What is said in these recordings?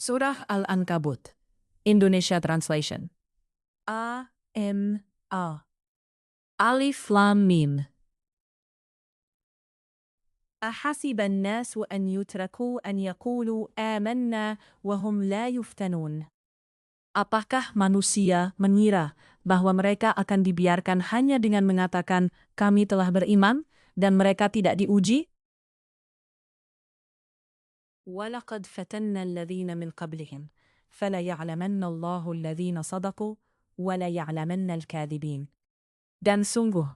Surah Al-Ankabut, Indonesia Translation. A-M-A. Alif Lam Mim. أحسب الناس أن يتركوا أن يقولوا آمنا وهم لا يفتنون. Apakah manusia mengira bahwa mereka akan dibiarkan hanya dengan mengatakan kami telah beriman dan mereka tidak diuji? وَلَقَدْ فَتَنَّا الَّذِينَ مِنْ قَبْلِهِمْ فَلَيَعْلَمَنَّ اللَّهُ الَّذِينَ صَدَقُوا وَلَيَعْلَمَنَّ الْكَاذِبِينَ. Dan sungguh,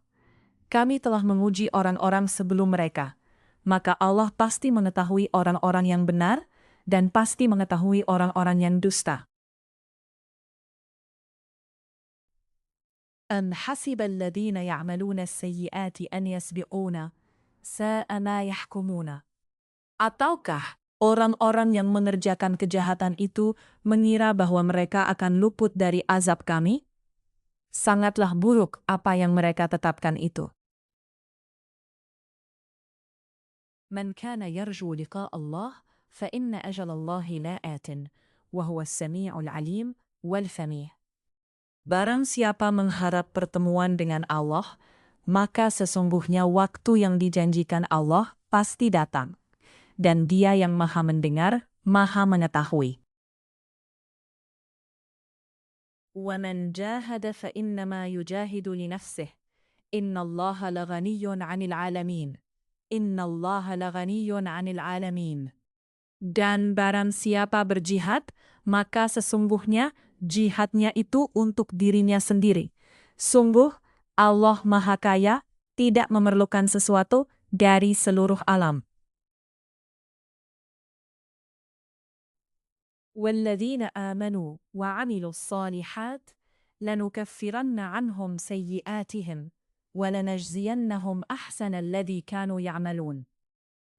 kami telah menguji orang-orang sebelum mereka, maka Allah pasti mengetahui orang-orang yang benar dan pasti mengetahui orang-orang yang dusta. أَمْ حَسِبَ الَّذِينَ يَعْمَلُونَ السَّيِّئَاتِ أَنْ يَسْبِقُونَ سَاءَ مَا يَحْكُمُونَ. Ataukah orang-orang yang mengerjakan kejahatan itu mengira bahwa mereka akan luput dari azab kami? Sangatlah buruk apa yang mereka tetapkan itu. من كان يرجو لقاء الله فإن أجل الله لآت وهو السميع العليم والسميع. Barang siapa mengharap pertemuan dengan Allah, maka sesungguhnya waktu yang dijanjikan Allah pasti datang, dan Dia yang Maha Mendengar, Maha Mengetahui. وَمَنْ جَاهَدَ فَإِنَّمَا يُجَاهِدُ لِنَفْسِهِ إِنَّ اللَّهَ لَغَنِيٌّ عَنِ الْعَالَمِينَ Inna Allah laghaniyun 'anil 'alamin. Dan barang siapa berjihad, maka sesungguhnya jihadnya itu untuk dirinya sendiri. Sungguh, Allah Maha Kaya, tidak memerlukan sesuatu dari seluruh alam. وَالَّذِينَ آمَنُوا وَعَمِلُوا الصَّالِحَاتِ لَنُكَفِّرَنَّ عَنْهُمْ سَيِّئَاتِهِمْ وَلَنَجْزِيَنَّهُمْ أَحْسَنَ الَّذِي كَانُوا يَعْمَلُونَ.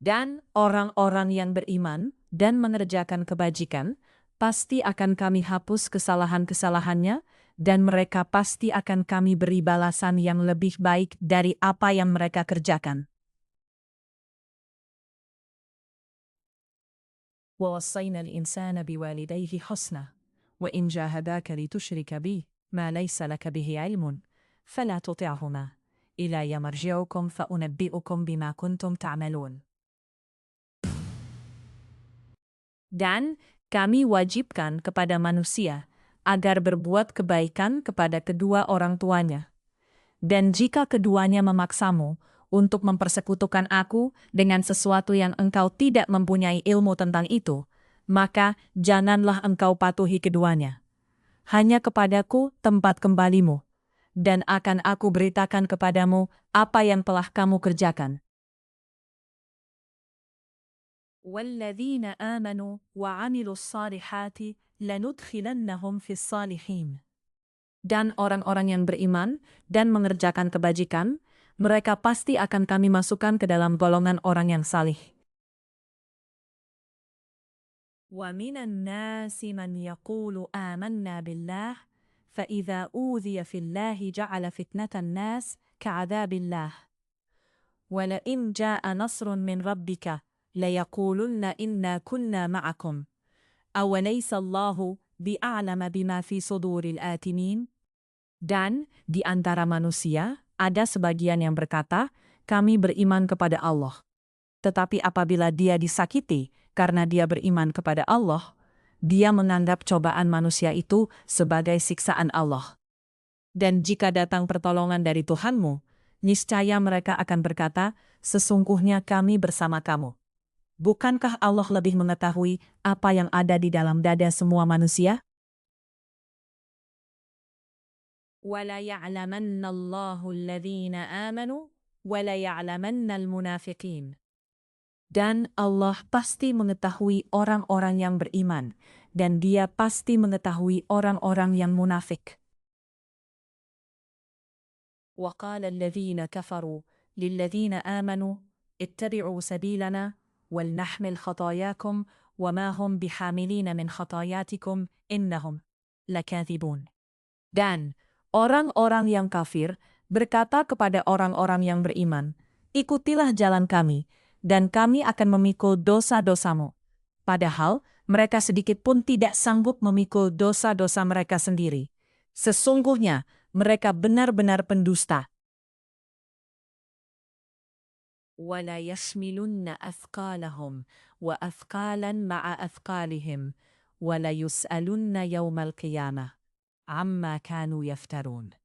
Dan orang-orang yang beriman dan mengerjakan kebajikan, pasti akan kami hapus kesalahan-kesalahannya, dan mereka pasti akan kami beri balasan yang lebih baik dari apa yang mereka kerjakan. وَوَصَّيْنَا الْإِنسَانَ بِوَالِدَيْهِ حُسْنًا وَإِنْ جَاهَدَاكَ لِتُشْرِكَ بِي مَا لَيْسَ لَكَ بِهِ عِلْمٌ فَلَا تُطِعْهُمَا إِلَيَّ مَرْجِعُكُمْ فَأُنَبِّئُكُم بِمَا كُنتُمْ تَعْمَلُونَ. Dan kami wajibkan kepada manusia agar berbuat kebaikan kepada kedua orang tuanya. Dan jika keduanya memaksamu untuk mempersekutukan aku dengan sesuatu yang engkau tidak mempunyai ilmu tentang itu, maka janganlah engkau patuhi keduanya. Hanya kepadaku tempat kembalimu, dan akan aku beritakan kepadamu apa yang telah kamu kerjakan. وَالَّذِينَ آمَنُوا وَعَمِلُوا الصَّالِحَاتِ لَنُدْخِلَنَّهُمْ فِي الصَّالِحِينَ. Dan orang-orang yang beriman dan mengerjakan kebajikan, mereka pasti akan kami masukkan ke dalam golongan orang yang salih. وَمِنَ النَّاسِ مَنْ يَقُولُ آمَنَّا بِاللَّهِ فَإِذَا أُوذِيَ فِي اللَّهِ جَعَلَ فِتْنَةَ النَّاسِ كَعَذَابِ اللَّهِ وَلَئِنْ جَاءَ نَصْرٌ مِّنْ رَبِّكَ لَيَقُولُنَّ إِنَّا كُنَّا مَعَكُمْ أَوَلَيْسَ اللَّهُ بِأَعْلَمَ بِمَا فِي صُدُورِ الْآتِمِينَ. Dan di antara manusia ada sebagian yang berkata, kami beriman kepada Allah. Tetapi apabila dia disakiti karena dia beriman kepada Allah, dia menganggap cobaan manusia itu sebagai siksaan Allah. Dan jika datang pertolongan dari Tuhanmu, niscaya mereka akan berkata, sesungguhnya kami bersama kamu. Bukankah Allah lebih mengetahui apa yang ada di dalam dada semua manusia? وَلَيَعْلَمَنَّ اللَّهُ الَّذِينَ آمَنُوا وَلَيَعْلَمَنَّ الْمُنَافِقِينَ. Dan Allah pasti mengetahui orang-orang yang beriman, dan Dia pasti mengetahui orang-orang yang munafik. وَقَالَ الَّذِينَ كَفَرُوا لِلَّذِينَ آمَنُوا اتَّبِعُوا سَبِيلَنَا وَلْنَحْمِلْ خَطَايَاكُمْ وَمَا هُمْ بِحَامِلِينَ مِنْ خَطَايَاتِكُمْ إِنَّهُمْ لَكَاذِبُونَ. Dan orang-orang yang kafir berkata kepada orang-orang yang beriman, ikutilah jalan kami, dan kami akan memikul dosa-dosamu. Padahal mereka sedikit pun tidak sanggup memikul dosa-dosa mereka sendiri. Sesungguhnya, mereka benar-benar pendusta. وَلَا يَحْمِلُنَّ أَثْقَالَهُمْ وَأَثْقَالًا مَعَ أَثْقَالِهِمْ وَلَا يُسْأَلُنَّ يَوْمَ الْقِيَامَةِ عَمَّا كَانُوا يَفْتَرُونَ.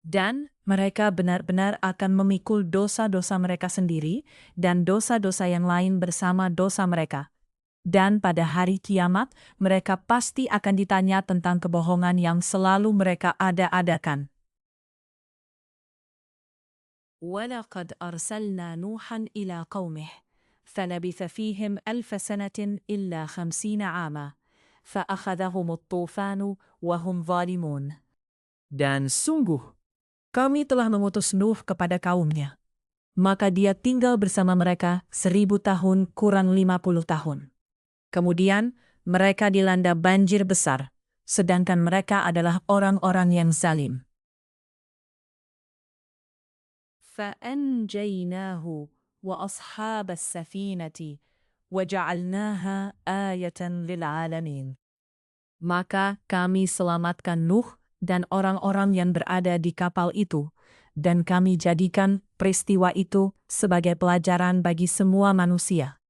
Dan mereka benar-benar akan memikul dosa-dosa mereka sendiri dan dosa-dosa yang lain bersama dosa mereka. Dan pada hari kiamat, mereka pasti akan ditanya tentang kebohongan yang selalu mereka ada-adakan. وَلَقَدْ أَرْسَلْنَا نُوحًا إِلَى قَوْمِهِ فَلَبِثَ فِيهِمْ 1000 سَنَةٍ إِلَّا 50 عَامًا فَأَخَذَهُمُ الطُّوفَانُ وَهُمْ ظَالِمُونَ. Dan sungguh, kami telah mengutus Nuh kepada kaumnya. Maka dia tinggal bersama mereka 1000 tahun kurang 50 tahun. Kemudian mereka dilanda banjir besar, sedangkan mereka adalah orang-orang yang zalim. فَأَنْجَيْنَاهُ وَأَصْحَابَ السَّفِينَةِ وَجَعَلْنَاهَا آيَةً لِلْعَالَمِينَ. Maka kami selamatkan Nuh dan orang-orang yang berada di kapal itu, dan kami jadikan peristiwa itu sebagai pelajaran bagi semua manusia.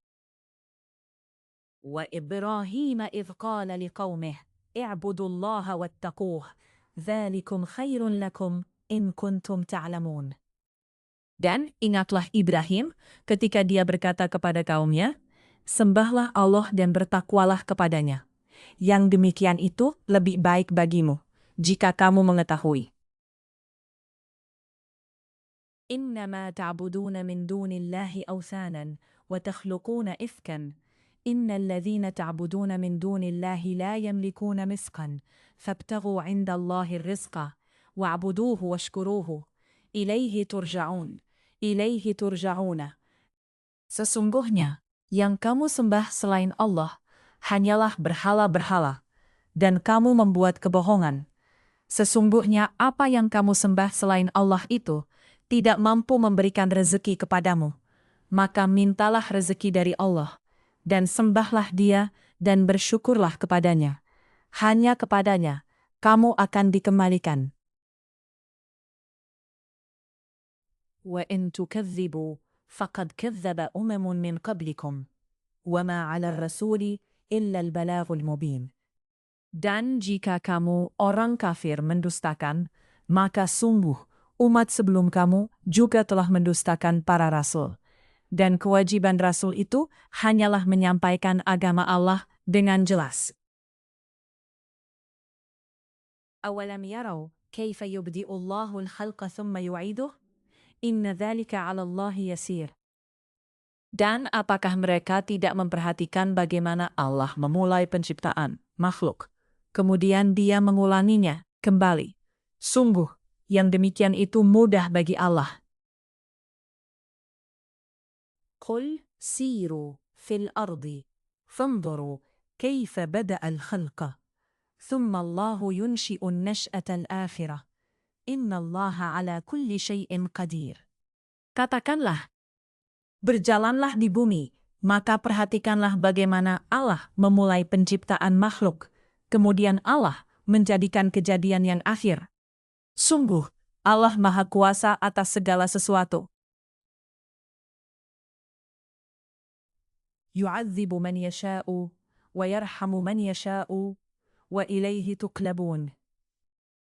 وَإِبْرَاهِيمَ إِذْ قَالَ لِقَوْمِهِ اعْبُدُوا اللَّهَ وَاتَّقُوهُ ذَلِكُمْ خَيْرٌ لَكُمْ إِن كُنتُمْ تَعْلَمُونَ. Dan ingatlah Ibrahim ketika dia berkata kepada kaumnya, sembahlah Allah dan bertakwalah kepadanya. Yang demikian itu lebih baik bagimu, jika kamu mengetahui. Innama ta'buduna min dunillahi awthanan wa takhluquna ifkan. Innal ladhina ta'buduna min dunillahi la yamlikuna misqan. Fabtaghu 'indallahi ar-rizqa wa'buduhu washkuruhu. Ilaihi turja'un. Ilaihi turja'una. Sesungguhnya, yang kamu sembah selain Allah hanyalah berhala-berhala, dan kamu membuat kebohongan. Sesungguhnya apa yang kamu sembah selain Allah itu tidak mampu memberikan rezeki kepadamu. Maka mintalah rezeki dari Allah, dan sembahlah Dia dan bersyukurlah kepadanya. Hanya kepadanya kamu akan dikembalikan. Wa in tukadzibu faqad kadzdzaba umamun min qablikum. Wa ma 'alal rasuli illa al-balaghul mubin. Dan jika kamu orang kafir mendustakan, maka sungguh umat sebelum kamu juga telah mendustakan para rasul. Dan kewajiban rasul itu hanyalah menyampaikan agama Allah dengan jelas. Awalam yarau kaifa yubdi'u Allahu al-khalqa thumma yu'iduh? Inna dzalika 'ala Allahi yasir. Dan apakah mereka tidak memperhatikan bagaimana Allah memulai penciptaan makhluk, kemudian Dia mengulanginya kembali? Sungguh, yang demikian itu mudah bagi Allah. Qul siru fil ardi, fanzuru kaifa bada'a al-khalqa, thumma Allahu yunshi'u an-nash'ata al-akhirah. Inna Allaha 'ala kulli syai'in qadir. Katakanlah, berjalanlah di bumi, maka perhatikanlah bagaimana Allah memulai penciptaan makhluk, kemudian Allah menjadikan kejadian yang akhir. Sungguh, Allah Maha Kuasa atas segala sesuatu. Yu'adzibu man yasha'u, wa yarhamu man yasha'u, wa ilaihi tuqlabun.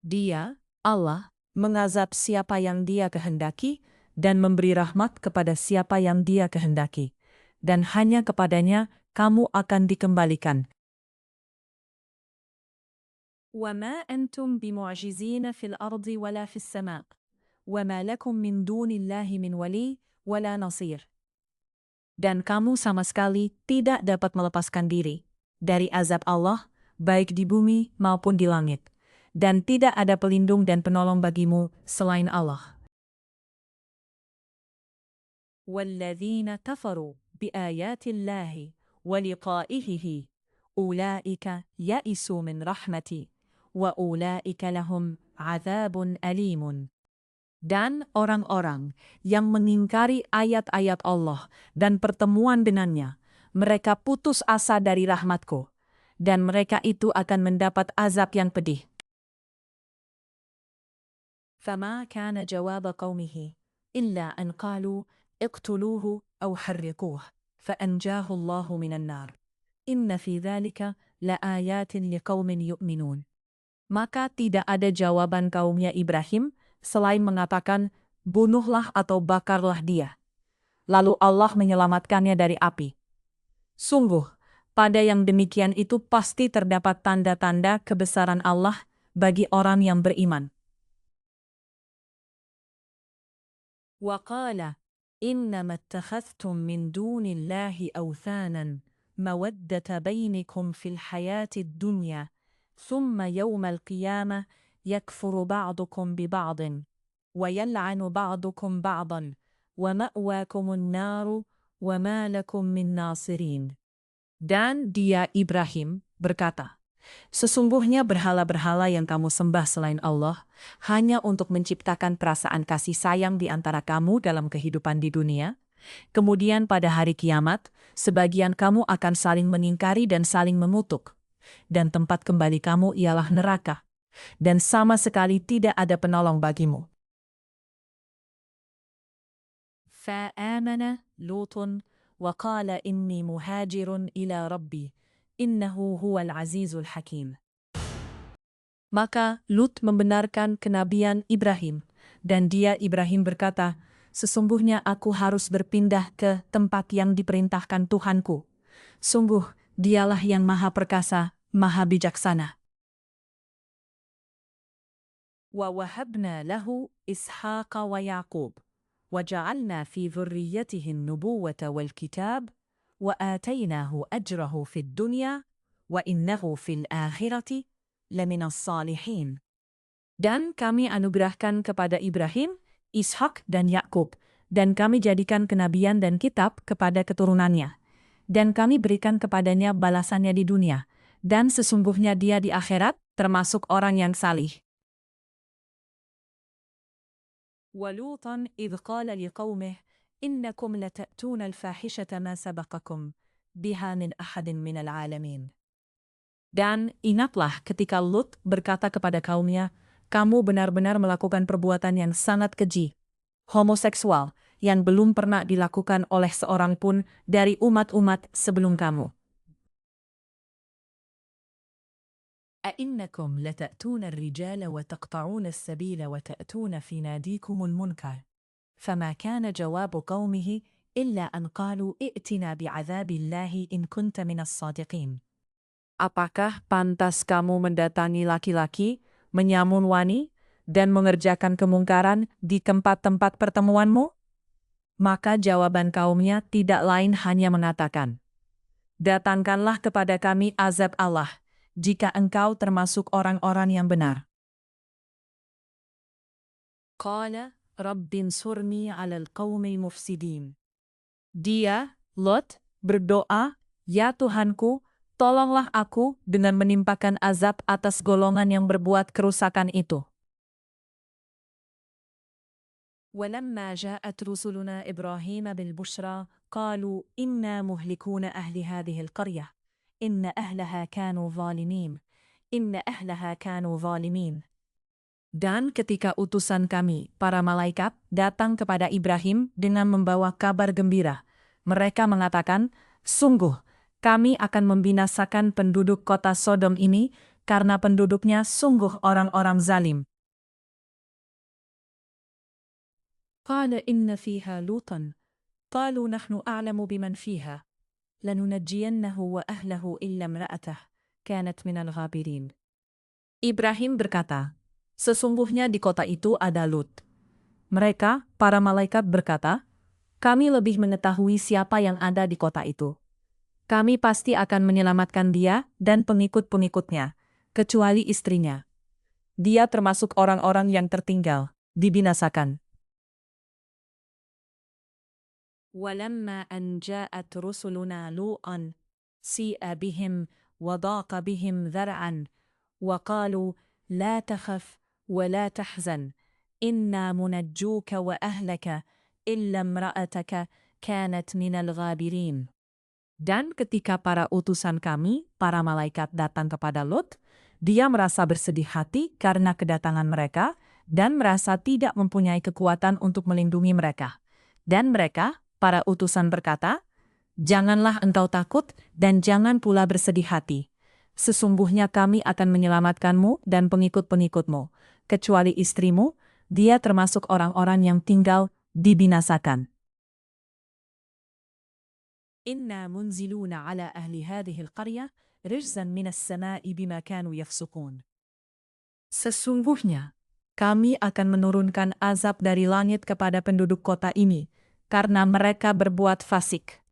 Dia, Allah, mengazab siapa yang Dia kehendaki, dan memberi rahmat kepada siapa yang Dia kehendaki, dan hanya kepadanya kamu akan dikembalikan. وَمَا أَنْتُمْ بِمُعْجِزِينَ فِي الْأَرْضِ وَلَا فِي السَّمَاءِ وَمَا لَكُمْ مِنْ دُونِ اللَّهِ مِنْ وَلِيٍّ وَلَا نَصِيرٍ. Dan kamu sama sekali tidak dapat melepaskan diri dari azab Allah, baik di bumi maupun di langit, dan tidak ada pelindung dan penolong bagimu selain Allah. وَالَّذِينَ كَفَرُوا بِآيَاتِ اللَّهِ وَلِقَائِهِ أُولَئِكَ يَئِسُوا مِنْ رَحْمَتِي وَأُولَئِكَ لَهُمْ عَذَابٌ أَلِيمٌ. Dan orang-orang yang mengingkari ayat-ayat Allah dan pertemuan dengannya, mereka putus asa dari rahmatku, dan mereka itu akan mendapat azab yang pedih. فما كان جواب قومه إلا أن قالوا اقتلوه أو حرقوه فأنجاه الله من النار إن في ذلك لآيات لقوم يؤمنون. Maka tidak ada jawaban kaumnya Ibrahim selain mengatakan, bunuhlah atau bakarlah dia. Lalu Allah menyelamatkannya dari api. Sungguh, pada yang demikian itu pasti terdapat tanda-tanda kebesaran Allah bagi orang yang beriman. وقال إنما اتخذتم من دون الله أوثانا مودة بينكم في الحياة الدنيا ثم يوم القيامة يكفر بعضكم ببعض ويلعن بعضكم بعضا ومأواكم النار وما لكم من ناصرين. Dan dia Ibrahim berkata, sesungguhnya berhala-berhala yang kamu sembah selain Allah hanya untuk menciptakan perasaan kasih sayang di antara kamu dalam kehidupan di dunia. Kemudian pada hari kiamat, sebagian kamu akan saling mengingkari dan saling mengutuk. Dan tempat kembali kamu ialah neraka. Dan sama sekali tidak ada penolong bagimu. Fa'amana Lutun wa qala inni muhajirun ila Rabbi. Innahu huwal azizul hakim. Maka Lut membenarkan kenabian Ibrahim, dan dia Ibrahim berkata, sesungguhnya aku harus berpindah ke tempat yang diperintahkan Tuhanku. Sungguh, dialah yang maha perkasa, maha bijaksana. Wa wahabna lahu Ishaqa wa Yaqub, wa ja'alna fi dhurriyyatihi an-nubuwwata wal kitab, wa atainahu ajrahu fid dunya, wa innahu fil akhirati laminas salihin. Dan kami anugerahkan kepada Ibrahim, Ishak dan Yakub, dan kami jadikan kenabian dan kitab kepada keturunannya. Dan kami berikan kepadanya balasannya di dunia, dan sesungguhnya dia di akhirat termasuk orang yang salih. وَلُوطًا إِذْ قَالَ لِقَوْمِهِ إِنَّكُمْ لَتَأْتُونَ الْفَاحِشَةَ مَا سَبَقَكُمْ بِهَا مِنْ أَحَدٍ مِنَ الْعَالَمِينَ. Dan ingatlah ketika Lut berkata kepada kaumnya, kamu benar-benar melakukan perbuatan yang sangat keji, homoseksual, yang belum pernah dilakukan oleh seorang pun dari umat-umat sebelum kamu. أَإِنَّكُمْ لَتَأْتُونَ الرِّجَالَ وَتَقْطَعُونَ السَّبِيلَ وَتَأْتُونَ فِي نَادِيكُمُ الْمُنكَرَ فَمَا كَانَ جَوَابُ قَوْمِهِ إِلَّا أَنْ قَالُوا ائْتِنَا بِعَذَابِ اللَّهِ إِنْ كُنْتَ مِنَ الصَّادِقِينَ. Apakah pantas kamu mendatangi laki-laki, menyamun wani, dan mengerjakan kemungkaran di tempat-tempat pertemuanmu? Maka jawaban kaumnya tidak lain hanya mengatakan, datangkanlah kepada kami azab Allah, jika engkau termasuk orang-orang yang benar. Qala Rabbin surni alal qawmi mufsidin. Dia, Lot, berdoa, ya Tuhanku, tolonglah aku dengan menimpakan azab atas golongan yang berbuat kerusakan itu. وَلَمَّا جَاءَتْ رُسُلُنَا إِبْرَاهِيمَ بِالْبُشْرَى قَالُوا إِنَّا مُهْلِكُونَ أَهْلِ هَذِهِ الْقَرْيَةِ إِنَّ أَهْلَهَا كَانُوا ظَالِمِينَ. Dan ketika utusan kami, para malaikat, datang kepada Ibrahim dengan membawa kabar gembira, mereka mengatakan, sungguh, kami akan membinasakan penduduk kota Sodom ini, karena penduduknya sungguh orang-orang zalim. Qala inna fiha Lutan, qalu nahnu a'lamu biman fiha, lanunajjiyannahu wa ahlahu illa imra'atah, kanat minal ghabirin. Ibrahim berkata, sesungguhnya di kota itu ada Lut. Mereka, para malaikat berkata, kami lebih mengetahui siapa yang ada di kota itu. Kami pasti akan menyelamatkan dia dan pengikut-pengikutnya, kecuali istrinya. Dia termasuk orang-orang yang tertinggal, dibinasakan. وَلَمَّا أَنْ جَاءَتْ رُسُلُنَا لُوطًا سِيءَ بِهِمْ وَضَاقَ بِهِمْ ذَرْعًا وَقَالُوا لَا تَخَفْ وَلَا تَحْزَنْ إِنَّا مُنَجُّوكَ وَأَهْلَكَ إِلَّا امْرَأَتَكَ كَانَتْ مِنَ الْغَابِرِينَ. Dan ketika para utusan kami, para malaikat datang kepada Lot, dia merasa bersedih hati karena kedatangan mereka dan merasa tidak mempunyai kekuatan untuk melindungi mereka. Dan mereka, para utusan berkata, "Janganlah engkau takut dan jangan pula bersedih hati. Sesungguhnya kami akan menyelamatkanmu dan pengikut-pengikutmu, kecuali istrimu, dia termasuk orang-orang yang tinggal dibinasakan." Inna munziluna ala ahli hadhihi al-qaryah rijzan minas sama'i bima kanu yafsukun. Sesungguhnya, kami akan menurunkan azab dari langit kepada penduduk kota ini, karena mereka berbuat fasik.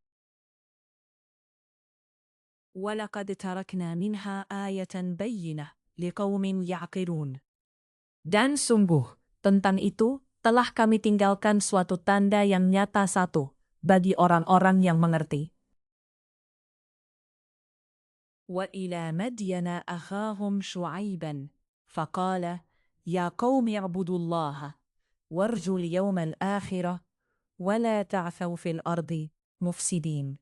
وَلَقَدْ تَرَكْنَا مِنْهَا آيَةً بَيِّنَةً لِقَوْمٍ يَعْقِلُونَ. Dan sungguh, tentang itu, telah kami tinggalkan suatu tanda yang nyata satu, bagi orang-orang yang mengerti. وَإِلَى مَدْيَنَ أَخَاهُمْ شُعَيْبًا فَقَالَ يَا قَوْمِ اعْبُدُوا اللَّهَ وَارْجُوا الْيَوْمَ الْآخِرَ وَلَا تَعْثَوْا فِي الْأَرْضِ مُفْسِدِينَ.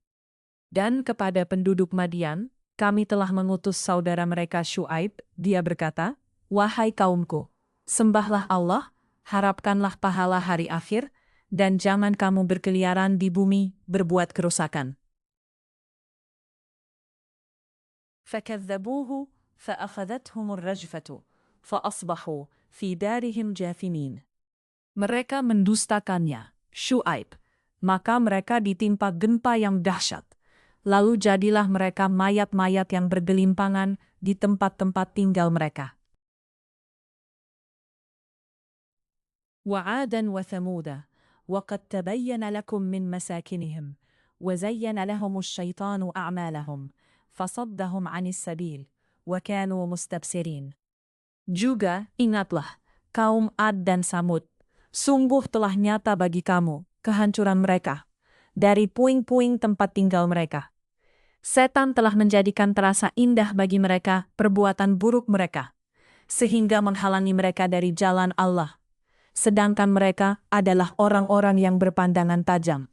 Dan kepada penduduk Madian, kami telah mengutus saudara mereka Syuaib, dia berkata, "Wahai kaumku, sembahlah Allah, harapkanlah pahala hari akhir, dan jangan kamu berkeliaran di bumi berbuat kerusakan." فَكَذَّبُوهُ فَأَخَذَتْهُمُ الرَّجْفَةُ فَأَصْبَحُوا فِي دَارِهِمْ جَاثِمِينَ. Mereka mendustakannya, Syuaib, maka mereka ditimpa gempa yang dahsyat. Lalu jadilah mereka mayat-mayat yang bergelimpangan di tempat-tempat tinggal mereka. وَعَادًا وَثَمُودَ وَقَدْ تَبَيَّنَ لَكُم مِّن مَّسَاكِنِهِمْ وَزَيَّنَ لَهُمُ الشَّيْطَانُ أَعْمَالَهُمْ فَصَدَّهُمْ عَنِ السَّبِيلِ وَكَانُوا مُسْتَبْصِرِينَ. Juga ingatlah, kaum Ad dan Samud, sungguh telah nyata bagi kamu kehancuran mereka dari puing-puing tempat tinggal mereka. Setan telah menjadikan terasa indah bagi mereka perbuatan buruk mereka, sehingga menghalangi mereka dari jalan Allah. Sedangkan mereka adalah orang-orang yang berpandangan tajam.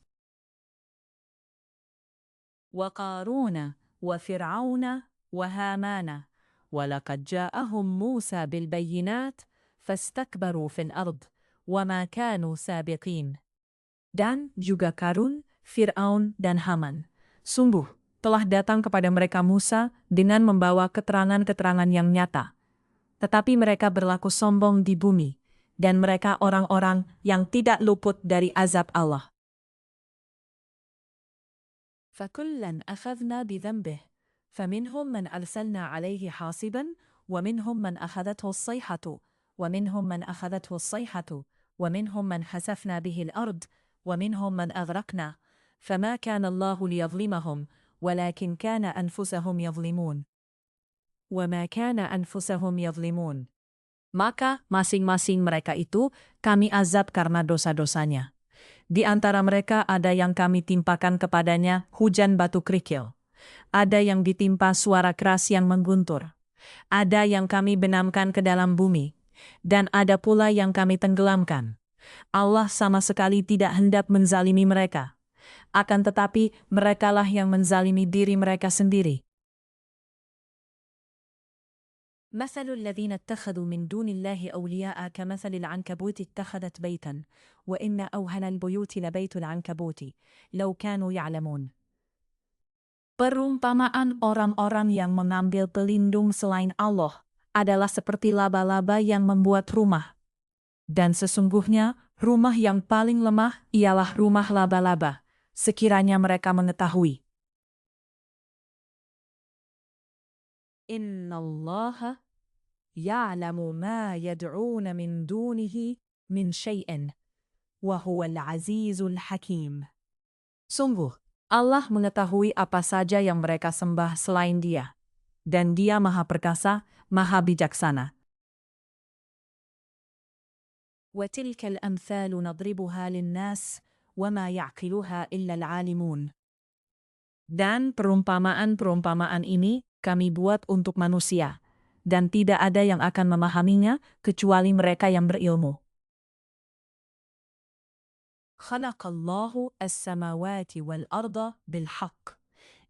Wa Qaruna wa Fir'auna wa Hamana wa laqad ja'ahum Musa bil bayyinat fastakbaru fil ard wa ma kanu sabiqin. Dan juga Karun, Fir'aun dan Haman. Sungguh telah datang kepada mereka Musa dengan membawa keterangan-keterangan yang nyata. Tetapi mereka berlaku sombong di bumi, dan mereka orang-orang yang tidak luput dari azab Allah. فَكُلًّا أَخَذْنَا بِذَنبِهِ فَمِنْهُمْ مَنْ أَرْسَلْنَا عَلَيْهِ حَاصِبًا وَمِنْهُمْ مَنْ أَخَذَتْهُ الصَّيْحَةُ وَمِنْهُمْ مَنْ خَسَفْنَا بِهِ الْأَرْضَ وَمِنْهُمْ مَنْ أَغْرَقْنَا فَمَا كَانَ اللَّهُ لِيَظْلِمَهُمْ وَلَكِنْ كَانَ أَنْفُسَهُمْ يَظْلِمُونَ. وَمَا كَانَ أَنْفُسَهُمْ يَظْلِمُونَ. Maka masing-masing mereka itu kami azab karena dosa-dosanya. Di antara mereka ada yang kami timpakan kepadanya hujan batu kerikil. Ada yang ditimpa suara keras yang mengguntur. Ada yang kami benamkan ke dalam bumi. Dan ada pula yang kami tenggelamkan. Allah sama sekali tidak hendak menzalimi mereka. Akan tetapi merekalah yang menzalimi diri mereka sendiri. مثل الذين اتخذوا من دون الله أولياء كمثل العنكبوت اتخذت بيتا وإن أوهن البيوت لبيت العنكبوت لو كانوا يعلمون. Perumpamaan orang-orang yang mengambil pelindung selain Allah adalah seperti laba-laba yang membuat rumah. Dan sesungguhnya rumah yang paling lemah ialah rumah laba-laba, sekiranya mereka mengetahui. Inna Allah يعلم ما يدعون من دونه من شيء وهو العزيز الحكيم. Sungguh, Allah mengetahui apa saja yang mereka sembah selain Dia, dan Dia Maha Perkasa, Maha Bijaksana. وَتِلْكَ الْأَمْثَالُ نَضْرِبُهَا لِلنَّاسِ وَمَا يَعْقِلُهَا إِلَّا الْعَالِمُونَ. Dan perumpamaan-perumpamaan ini kami buat untuk manusia, dan tidak ada yang akan memahaminya kecuali mereka yang berilmu. Khalaqallahu as-samawati wal arda bil haqq.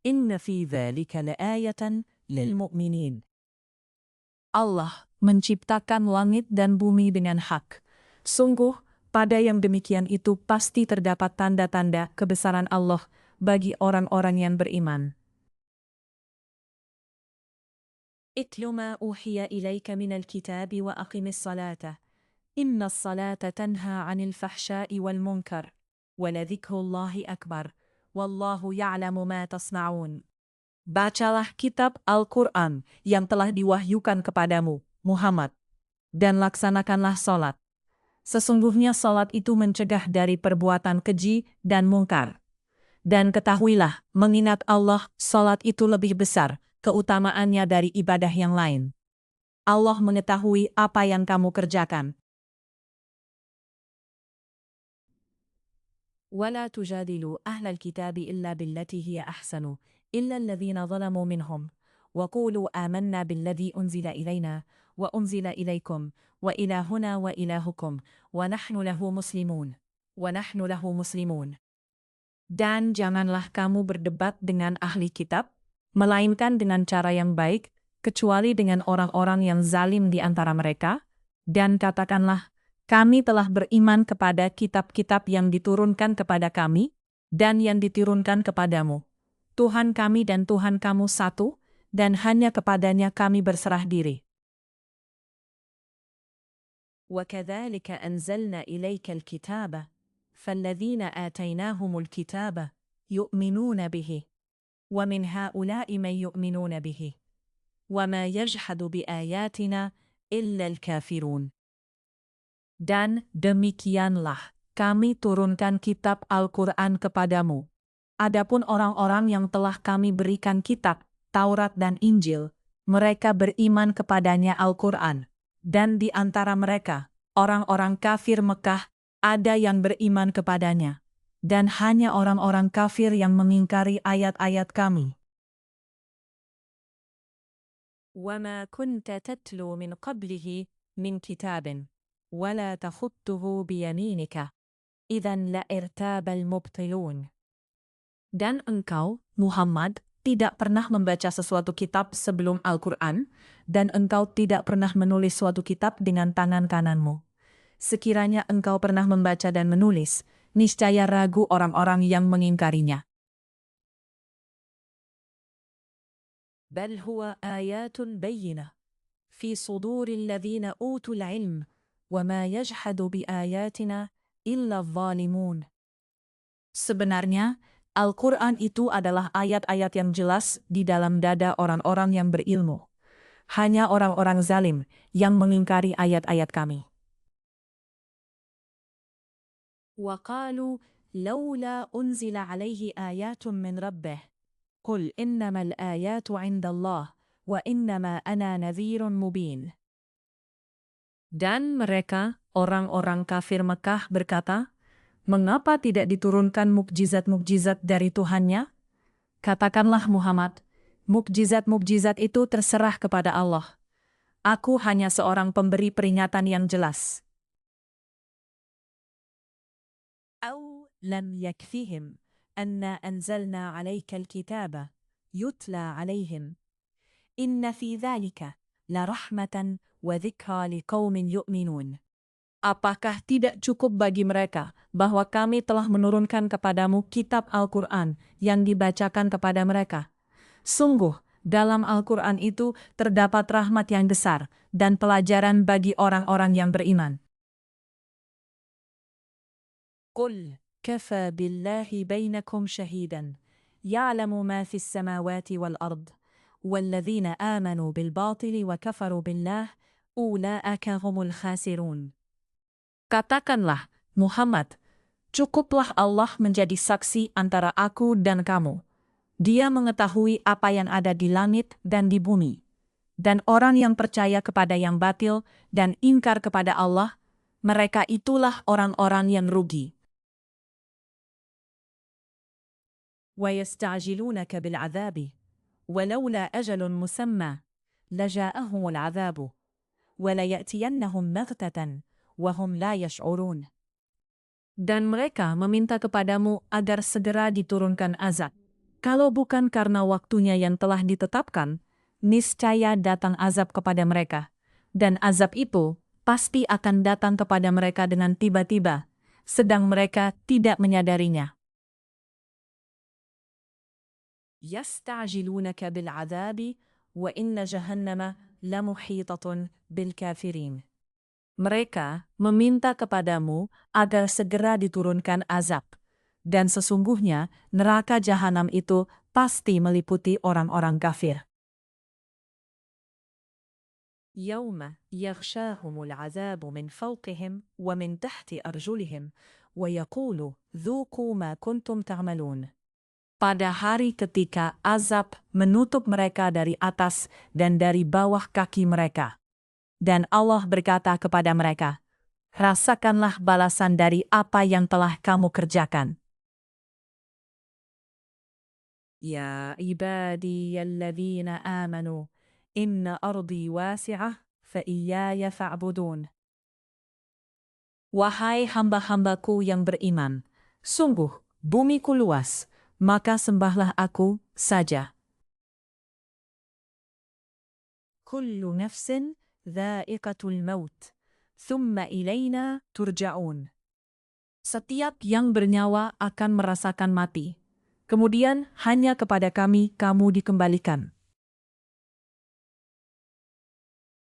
Inna fi dzalika laayatan lil mu'minin. Allah menciptakan langit dan bumi dengan hak. Sungguh, pada yang demikian itu pasti terdapat tanda-tanda kebesaran Allah bagi orang-orang yang beriman. Itlu ma uhiya ilaika minal kitabi wa aqimis salata. Inna salata tanha 'anil fahsya'i wal munkar. Wa ladhikrullahi akbar. Wallahu ya'lamu ma tasna'un. Bacalah kitab Al-Quran yang telah diwahyukan kepadamu, Muhammad, dan laksanakanlah salat. Sesungguhnya salat itu mencegah dari perbuatan keji dan mungkar. Dan ketahuilah, mengingat Allah, salat itu lebih besar keutamaannya dari ibadah yang lain. Allah mengetahui apa yang kamu kerjakan. ولا تجادلوا أهل الكتاب إلا بالتي هي أحسن إلا الذين ظلموا منهم وقولوا آمنا بالذي أنزل إلينا وأنزل إليكم وإلهنا وإلهكم ونحن له مسلمون. Dan janganlah kamu berdebat dengan ahli kitab, melainkan dengan cara yang baik, kecuali dengan orang-orang yang zalim di antara mereka, dan katakanlah, kami telah beriman kepada kitab-kitab yang diturunkan kepada kami, dan yang diturunkan kepadamu. Tuhan kami dan Tuhan kamu satu, dan hanya kepadanya kami berserah diri. وَكَذَلِكَ أَنزَلْنَا إِلَيْكَ الْكِتَابَ فَالَّذِينَ آتَيْنَاهُمُ الْكِتَابَ يُؤْمِنُونَ بِهِ وَمِنْ هَؤُلَاءِ مَن يُؤْمِنُونَ بِهِ وَمَا يَجْحَدُ بِآيَاتِنَا إِلَّا الْكَافِرُونَ. Dan demikianlah kami turunkan kitab Al-Quran kepadamu. Adapun orang-orang yang telah kami berikan kitab, Taurat dan Injil, mereka beriman kepadanya Al-Quran. Dan di antara mereka, orang-orang kafir Mekah, ada yang beriman kepadanya. Dan hanya orang-orang kafir yang mengingkari ayat-ayat kami. وَمَا كُنْتَ تَتْلُو مِنْ قَبْلِهِ مِنْ كِتَابٍ وَلَا تَخُطُّهُ بِيَمِينِكَ إِذًا لَارْتَابَ الْمُبْطِلُونَ. Dan engkau, Muhammad, tidak pernah membaca sesuatu kitab sebelum Al-Quran, dan engkau tidak pernah menulis suatu kitab dengan tangan kananmu. Sekiranya engkau pernah membaca dan menulis, niscaya ragu orang-orang yang mengingkarinya. Bal huwa ayatun bayyinah fi suduril ladzina utul ilm wa ma yajhadu bi ayatina illa adh-dhalimun. Sebenarnya, Al-Quran itu adalah ayat-ayat yang jelas di dalam dada orang-orang yang berilmu. Hanya orang-orang zalim yang mengingkari ayat-ayat kami. وَقَالُوا لَوْلَا أُنْزِلَ عَلَيْهِ آيَاتٌ مِّن رَبِّهِ قُلْ إِنَّمَا الْآيَاتُ عِندَ اللَّهِ وَإِنَّمَا أَنَا نَذِيرٌ مُبِينٌ. Dan mereka, orang-orang kafir Mekah berkata, mengapa tidak diturunkan mukjizat-mukjizat dari Tuhannya? Katakanlah Muhammad, mukjizat-mukjizat itu terserah kepada Allah. Aku hanya seorang pemberi peringatan yang jelas. أَوْ لَمْ يَكْفِهِمْ أَنَّا أَنزَلْنَا عَلَيْكَ الْكِتَابَ يُتْلَى عَلَيْهِمْ إِنَّ فِي ذَلِكَ لَرَحْمَةً وَذِكْرَى لِقَوْمٍ يُؤْمِنُونَ. Apakah tidak cukup bagi mereka bahwa kami telah menurunkan kepadamu kitab Al-Quran yang dibacakan kepada mereka? Sungguh, dalam Al-Quran itu terdapat rahmat yang besar dan pelajaran bagi orang-orang yang beriman. Qul kafa billahi bainakum shahidan ya'lamu ma fis samawati wal ard walladzina amanu bil batili wa kafaru billah ulaika humul khasirun. Katakanlah, Muhammad, cukuplah Allah menjadi saksi antara aku dan kamu. Dia mengetahui apa yang ada di langit dan di bumi. Dan orang yang percaya kepada yang batil dan ingkar kepada Allah, mereka itulah orang-orang yang rugi. وَيَسْتَعْجِلُونَكَ بِالْعَذَابِ وَلَوْلَا أَجَلٌ مُسَمًّى لَجَاءَهُمُ الْعَذَابُ وَلَيَأْتِيَنَّهُمْ بَغْتَةً وَهُمْ لَا يَشْعُرُونَ. Dan mereka meminta kepadamu agar segera diturunkan azab. Kalau bukan karena waktunya yang telah ditetapkan, niscaya datang azab kepada mereka. Dan azab itu pasti akan datang kepada mereka dengan tiba-tiba, sedang mereka tidak menyadarinya. يستعجلونك بالعذاب وإن جهنم لمحيطة بالكافرين. Mereka meminta kepadamu agar segera diturunkan azab. Dan sesungguhnya neraka jahanam itu pasti meliputi orang-orang kafir. يوم يغشاهم العذاب من فوقهم ومن تحت أرجلهم ويقول ذوقوا ما كنتم تعملون. Pada hari ketika azab menutup mereka dari atas dan dari bawah kaki mereka. Dan Allah berkata kepada mereka, rasakanlah balasan dari apa yang telah kamu kerjakan. Ya ibadiyalladzina amanu, inna ardi wasi'ah, fa iyaya fa'budun. Wahai hamba-hambaku yang beriman, sungguh bumiku luas, maka sembahlah aku saja. Kullu nafsin dha'iqatul maut, thumma ilayna turja'un. Setiap yang bernyawa akan merasakan mati. Kemudian hanya kepada kami kamu dikembalikan.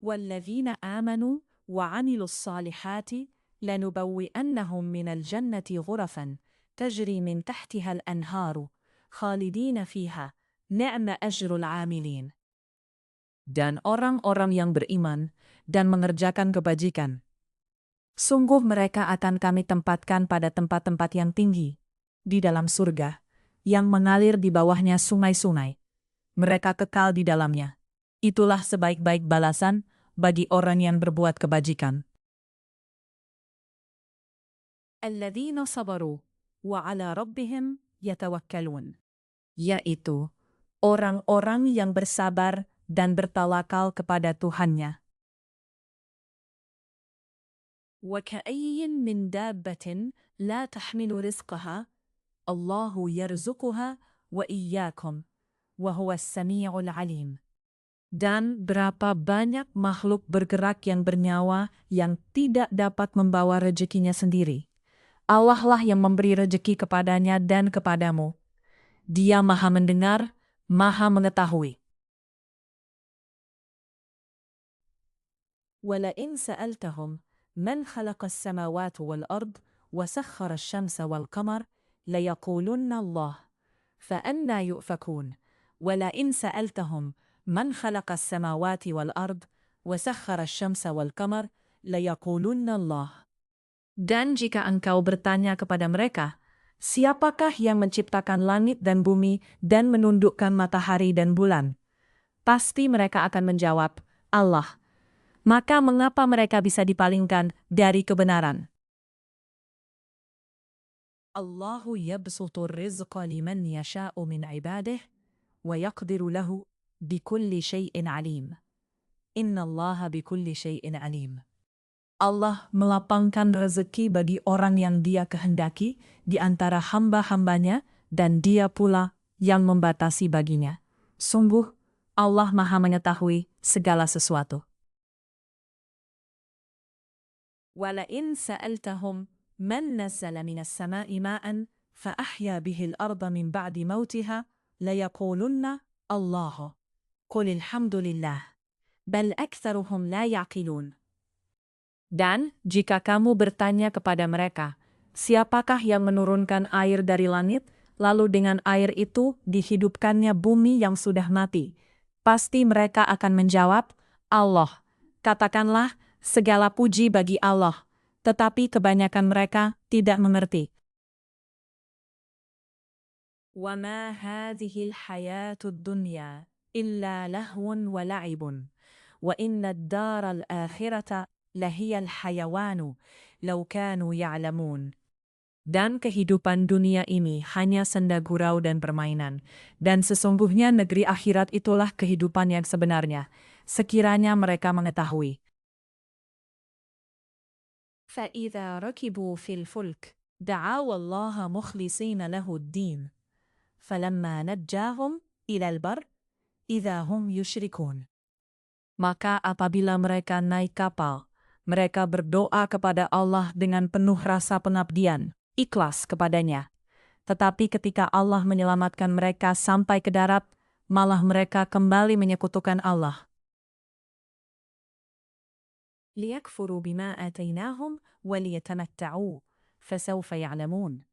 وَالَّذِينَ آمَنُوا وَعَمِلُوا الصَّالِحَاتِ لَنُبَوِّئَنَّهُمْ مِنَ الْجَنَّةِ غُرَفًا تَجْرِي مِنْ تَحْتِهَا الْأَنْهَارُ خَالِدِينَ فِيهَا نِعْمَ أَجْرُ الْعَامِلِينَ. Dan orang-orang yang beriman dan mengerjakan kebajikan, sungguh mereka akan kami tempatkan pada tempat-tempat yang tinggi di dalam surga, yang mengalir di bawahnya sungai-sungai. Mereka kekal di dalamnya. Itulah sebaik-baik balasan bagi orang yang berbuat kebajikan. Alladzina sabaru wa ala rabbihim yatawakkalun. Yaitu orang-orang yang bersabar dan bertawakal kepada Tuhannya. Wa ka'ayyin min dabbatin la tahmilu rizqaha Allahu yarzuquha wa iyyakum wa huwas sami'ul alim. Dan berapa banyak makhluk bergerak yang bernyawa yang tidak dapat membawa rezekinya sendiri. Allah lah yang memberi rezeki kepadanya dan kepadamu. Dia maha mendengar, maha mengetahui. وَلَئِنْ سَأَلْتَهُمْ مَنْ خَلَقَ السَّمَاوَاتُ وَالْأَرْضِ وَسَخَّرَ الشَّمْسَ وَالْقَمَرَ لَيَقُولُنَّ اللَّهُ فَأَنَّى يُؤْفَكُونَ وَلَئِنْ سَأَلْتَهُمْ مَنْ خَلَقَ السَّمَاوَاتِ وَالْأَرْضِ وَسَخَّرَ الشَّمْسَ وَالْقَمَرَ لَيَقُولُنَّ اللَّهُ. Dan jika engkau bertanya kepada mereka, siapakah yang menciptakan langit dan bumi dan menundukkan matahari dan bulan? Pasti mereka akan menjawab, Allah. Maka mengapa mereka bisa dipalingkan dari kebenaran? Allahu yabsutu rizqa liman yasha'u min ibadih wa yaqdiru lahu bikulli syai'in alim. Innallaha bikulli syai'in alim. Allah melapangkan rezeki bagi orang yang Dia kehendaki di antara hamba-hambanya dan Dia pula yang membatasi baginya. Sungguh, Allah Maha mengetahui segala sesuatu. وَلَئِنْ سَأَلْتَهُمْ مَنْ نَزَّلَ مِنَ السَّمَاءِ مَاءً فَأَحْيَا بِهِ الْأَرْضَ مِنْ بَعْدِ مَوْتِهَا لَيَقُولُنَّ اللَّهُ قُلِ الْحَمْدُ لِلَّهِ بَلْ أَكْثَرُهُمْ لَا يَعْقِلُونَ. Dan jika kamu bertanya kepada mereka, siapakah yang menurunkan air dari langit, lalu dengan air itu dihidupkannya bumi yang sudah mati? Pasti mereka akan menjawab, Allah. Katakanlah, segala puji bagi Allah, tetapi kebanyakan mereka tidak mengerti. وَمَا هَذِهِ الْحَيَاةُ الدُّنْيَا إِلَّا لَهْوٌ وَلَعِبٌ وَإِنَّ الدَّارَ الْآخِرَةَ لَهِيَ الْحَيَوَانُ لَوْ كَانُوا يَعْلَمُونَ. Dan kehidupan dunia ini hanya senda gurau dan permainan, dan sesungguhnya negeri akhirat itulah kehidupan yang sebenarnya, sekiranya mereka mengetahui. فَإِذَا رَكِبُوا فِي الْفُلْكِ دَعَوْا اللَّهَ مُخْلِصِينَ لَهُ الدِّينَ فَلَمَّا نَجَّاهُمْ إِلَى الْبَرِّ إِذَا هُمْ يُشْرِكُونَ. Maka apabila mereka naik kapal, mereka berdoa kepada Allah dengan penuh rasa pengabdian, ikhlas kepadanya. Tetapi ketika Allah menyelamatkan mereka sampai ke darat, malah mereka kembali menyekutukan Allah. لِيَكْفُرُوا بِمَا آتَيْنَاهُمْ وَلِيَتَمَتَّعُوا فَسَوْفَ يَعْلَمُونَ.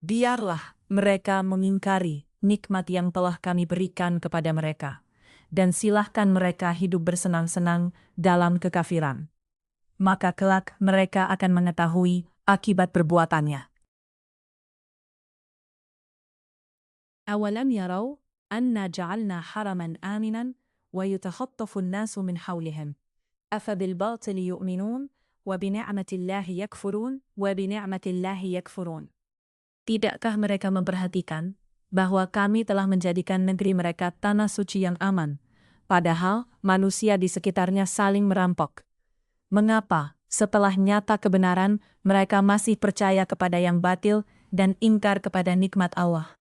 Biarlah mereka mengingkari nikmat yang telah kami berikan kepada mereka, dan silahkan mereka hidup bersenang-senang dalam kekafiran. Maka kelak mereka akan mengetahui akibat perbuatannya. أَوَلَمْ يَرَوْا أَنَّا جَعَلْنَا حَرَمًا آمِنًا وَيُتَخَطَّفُ النَّاسُ مِنْ حَوْلِهِمْ أَفَبِالْبَاطِلِ يُؤْمِنُونَ وَبِنِعْمَةِ اللَّهِ يَكْفُرُونَ وَبِنِعْمَةِ اللَّهِ يَكْفُرُونَ. Tidakkah mereka memperhatikan bahwa kami telah menjadikan negeri mereka tanah suci yang aman, padahal manusia di sekitarnya saling merampok? Mengapa, setelah nyata kebenaran, mereka masih percaya kepada yang batil dan ingkar kepada nikmat Allah?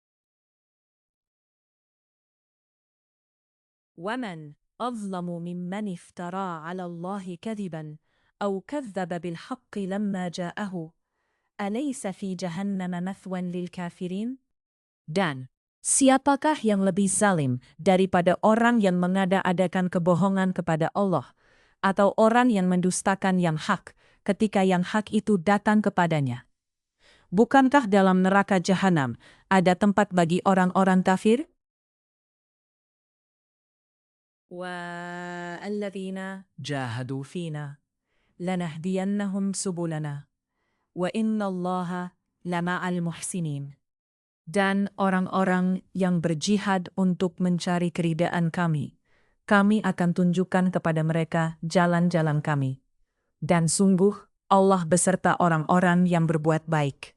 وَمَنْ أَظْلَمُ مِمَّنِ افْتَرَى عَلَى اللَّهِ كَذِبًا أَوْ كَذَّبَ بِالْحَقِّ لَمَّا جَاءَهُ أَلَيْسَ فِي جَهَنَّمَ مَثْوًى لِلْكَافِرِينَ. Dan siapakah yang lebih zalim daripada orang yang mengada-adakan kebohongan kepada Allah, atau orang yang mendustakan yang hak ketika yang hak itu datang kepadanya? Bukankah dalam neraka jahanam ada tempat bagi orang-orang kafir? وَالَّذِينَ جَاهَدُوا فِينَا لَنَهْدِيَنَّهُمْ سُبُلَنَا وَإِنَّ اللَّهَ لَمَعَ الْمُحْسِنِينَ. Dan orang-orang yang berjihad untuk mencari keridaan kami akan tunjukkan kepada mereka jalan-jalan kami. Dan sungguh, Allah beserta orang-orang yang berbuat baik.